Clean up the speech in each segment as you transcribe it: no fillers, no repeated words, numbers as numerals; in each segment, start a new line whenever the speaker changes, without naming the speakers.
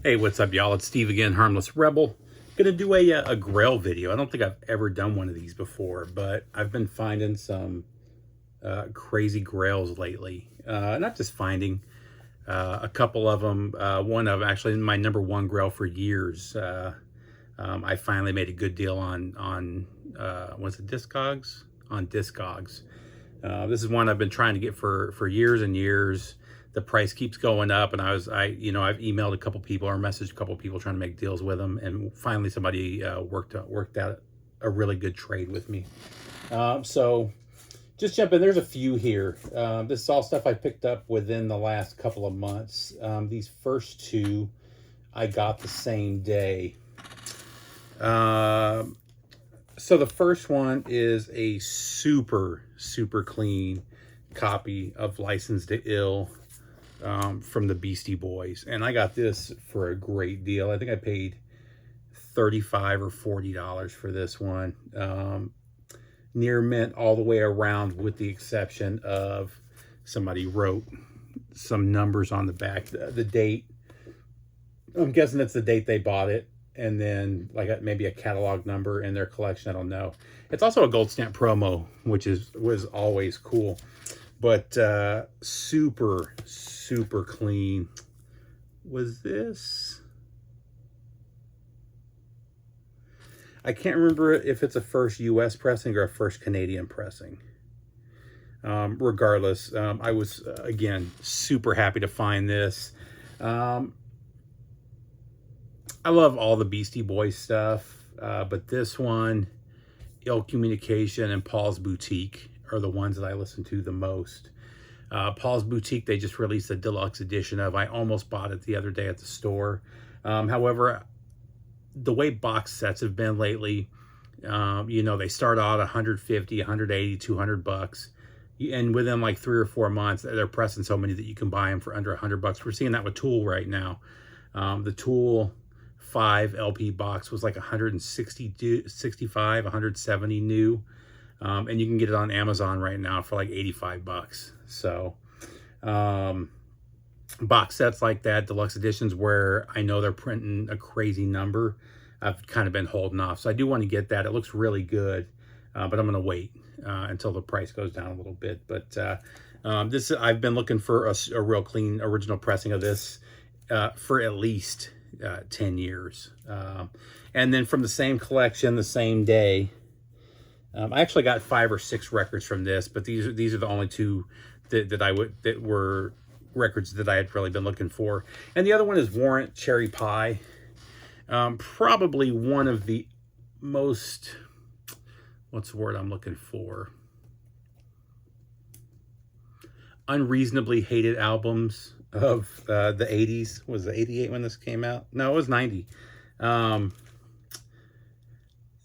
Hey, what's up, y'all? It's Steve again, Harmless Rebel. Gonna do a Grail video. I don't think I've ever done one of these before, but I've been finding some crazy Grails lately. Not just finding a couple of them. One of actually my number one Grail for years. I finally made a good deal on was it Discogs? On Discogs. This is one I've been trying to get for years and years. The price keeps going up, and I've emailed a couple people or messaged a couple people trying to make deals with them, and finally somebody worked out a really good trade with me. So just jump in. There's a few here. This is all stuff I picked up within the last couple of months. These first two I got the same day. So the first one is a super clean copy of License to Ill from the Beastie Boys, and I got this for a great deal. I think I paid $35 or $40 for this one. Near mint all the way around, with the exception of somebody wrote some numbers on the back, the date. I'm guessing that's the date they bought it, and then like maybe a catalog number in their collection. I don't know. It's also a gold stamp promo, which was always cool. But super clean. Was this? I can't remember if it's a first U.S. pressing or a first Canadian pressing. Regardless, I was, again, super happy to find this. I love all the Beastie Boys stuff, but this one, Ill Communication and Paul's Boutique, are the ones that I listen to the most. Paul's Boutique, they just released a deluxe edition of. I almost bought it the other day at the store. However, the way box sets have been lately, they start out 150, 180, 200 bucks. And within like 3 or 4 months, they're pressing so many that you can buy them for under 100 bucks. We're seeing that with Tool right now. The Tool 5 LP box was like 165, 170 new. And you can get it on Amazon right now for like 85 bucks. So, box sets like that, deluxe editions where I know they're printing a crazy number, I've kind of been holding off. So I do want to get that. It looks really good, but I'm going to wait until the price goes down a little bit. But I've been looking for a real clean original pressing of this for at least 10 years. And then from the same collection, the same day, I actually got 5 or 6 records from this, but these are the only two that were records that I had really been looking for. And the other one is Warrant Cherry Pie. Probably one of the most, what's the word I'm looking for? Unreasonably hated albums of the 80s. Was it 88 when this came out? No, it was 90.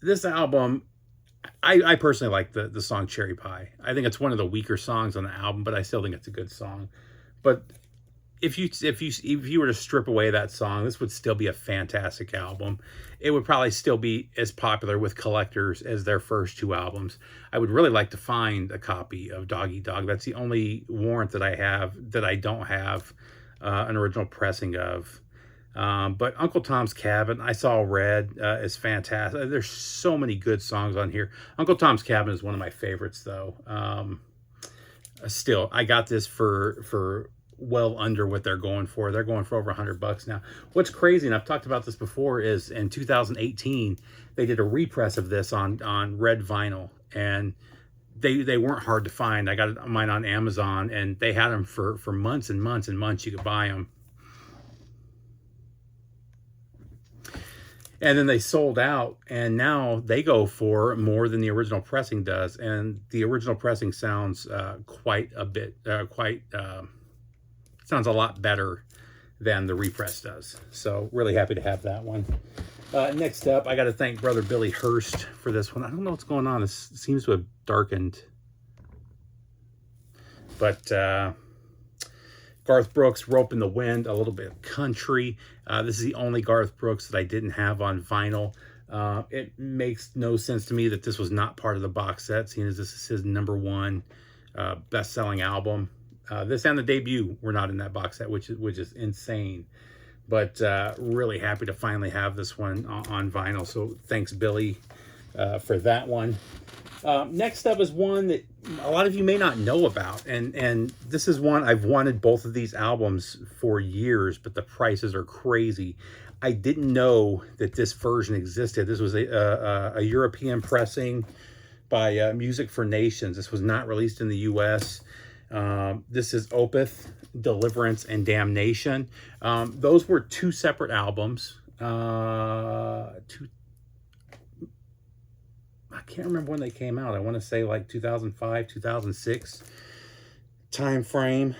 This album, I personally like the song Cherry Pie. I think it's one of the weaker songs on the album, but I still think it's a good song. But if you were to strip away that song, this would still be a fantastic album. It would probably still be as popular with collectors as their first 2 albums. I would really like to find a copy of Doggy Dog. That's the only Warrant that I have that I don't have an original pressing of. But Uncle Tom's Cabin, I Saw Red, is fantastic. There's so many good songs on here. Uncle Tom's Cabin is one of my favorites, though. Still, I got this for well under what they're going for. They're going for over 100 bucks now. What's crazy, and I've talked about this before, is in 2018, they did a repress of this on red vinyl, and they weren't hard to find. I got mine on Amazon, and they had them for months and months and months. You could buy them. And then they sold out, and now they go for more than the original pressing does. And the original pressing sounds sounds a lot better than the repress does. So really happy to have that one. Next up, I got to thank Brother Billy Hurst for this one. I don't know what's going on. This seems to have darkened. But Garth Brooks, Rope in the Wind, a little bit of country. This is the only Garth Brooks that I didn't have on vinyl. It makes no sense to me that this was not part of the box set, seeing as this is his #1 best-selling album. This and the debut were not in that box set, which is insane. But really happy to finally have this one on vinyl. So thanks, Billy, for that one. Next up is one that a lot of you may not know about. And this is one I've wanted both of these albums for years, but the prices are crazy. I didn't know that this version existed. This was a European pressing by Music for Nations. This was not released in the U.S. This is Opeth, Deliverance, and Damnation. Those were two separate albums. I can't remember when they came out. I want to say like 2005, 2006 time frame.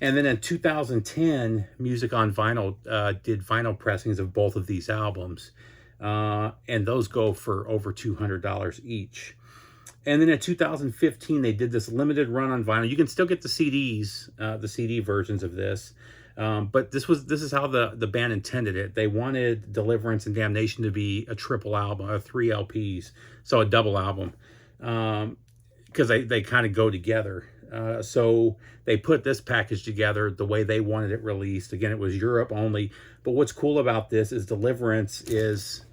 And then in 2010, Music on Vinyl did vinyl pressings of both of these albums. And those go for over $200 each. And then in 2015, they did this limited run on vinyl. You can still get the CDs, the CD versions of this. But this is how the band intended it. They wanted Deliverance and Damnation to be a triple album, 3 LPs, so a double album, because they kind of go together. So they put this package together the way they wanted it released. Again, it was Europe only. But what's cool about this is Deliverance is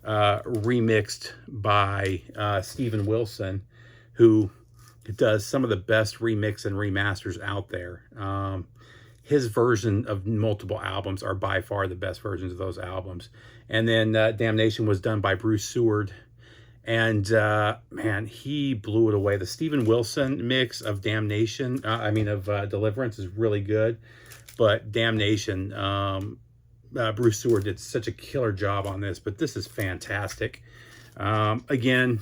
remixed by Steven Wilson, who does some of the best remix and remasters out there. His version of multiple albums are by far the best versions of those albums. And then Damnation was done by Bruce Seward. And man, he blew it away. The Steven Wilson mix of Damnation, Deliverance is really good. But Damnation, Bruce Seward did such a killer job on this. But this is fantastic. Again,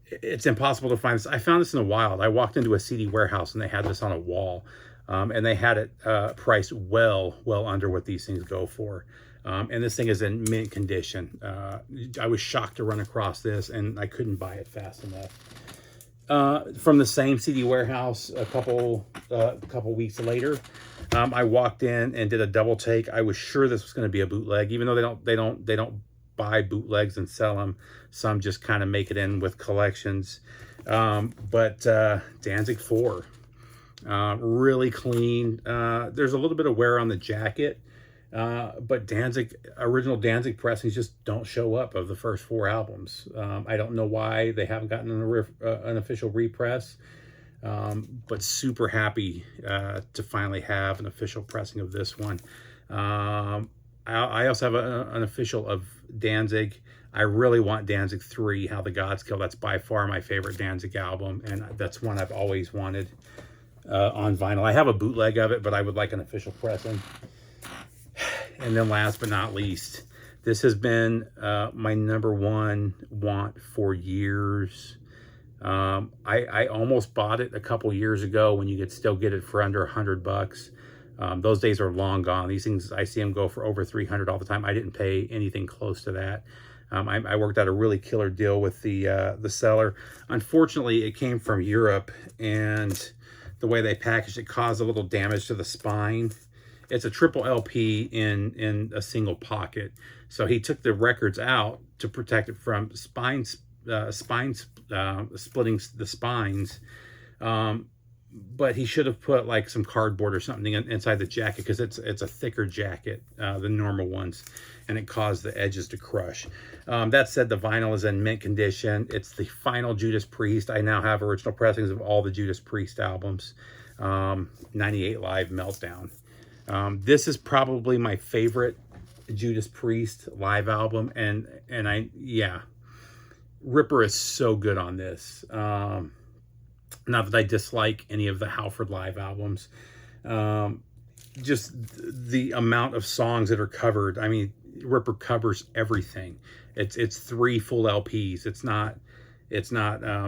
it's impossible to find this. I found this in the wild. I walked into a CD warehouse and they had this on a wall. And they had it priced well under what these things go for. And this thing is in mint condition. I was shocked to run across this, and I couldn't buy it fast enough. From the same CD warehouse, a couple weeks later, I walked in and did a double take. I was sure this was going to be a bootleg, even though they don't buy bootlegs and sell them. Some just kind of make it in with collections. But Danzig 4. Really clean. There's a little bit of wear on the jacket, but original Danzig pressings just don't show up of the first 4 albums. I don't know why they haven't gotten an official repress, but super happy to finally have an official pressing of this one. I also have an official of Danzig. I really want Danzig 3, How the Gods Kill. That's by far my favorite Danzig album, and that's one I've always wanted on vinyl. I have a bootleg of it, but I would like an official pressing. And then last but not least, this has been my #1 want for years. I almost bought it a couple years ago when you could still get it for under $100. Those days are long gone. These things, I see them go for over $300 all the time. I didn't pay anything close to that. I worked out a really killer deal with the seller. Unfortunately, it came from Europe, and the way they packaged it caused a little damage to the spine. It's a triple LP in a single pocket. So he took the records out to protect it from splitting the spines. But he should have put like some cardboard or something inside the jacket, because it's a thicker jacket than normal ones, and it caused the edges to crush. That said, the vinyl is in mint condition. It's the final Judas Priest. I now have original pressings of all the Judas Priest albums. 98 Live Meltdown. This is probably my favorite Judas Priest live album, and Ripper is so good on this. Not that I dislike any of the Halford live albums. Just the amount of songs that are covered. I mean, Ripper covers everything. It's 3 full LPs. It's not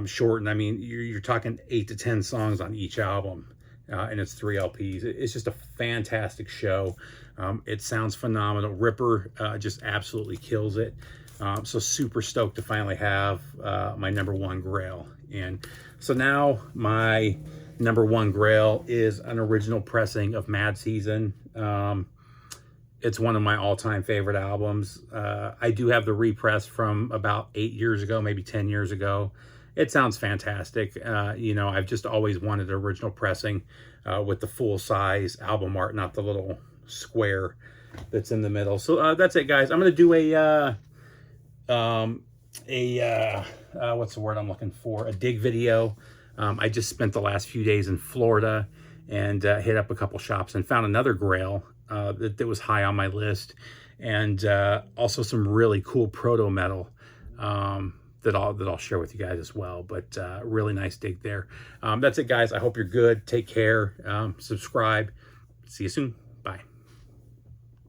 shortened. I mean, you're talking 8 to 10 songs on each album, and it's 3 LPs. It's just a fantastic show. It sounds phenomenal. Ripper just absolutely kills it. So super stoked to finally have my #1 Grail. And so now my #1 Grail is an original pressing of Mad Season. It's one of my all-time favorite albums. I do have the repress from about 8 years ago, maybe 10 years ago. It sounds fantastic. I've just always wanted an original pressing with the full-size album art, not the little square that's in the middle. So that's it, guys. I'm going to do what's the word I'm looking for? A dig video. I just spent the last few days in Florida and hit up a couple shops and found another Grail that was high on my list, and also some really cool proto metal that I'll share with you guys as well. But really nice dig there. That's it, guys. I hope you're good. Take care. Subscribe. See you soon.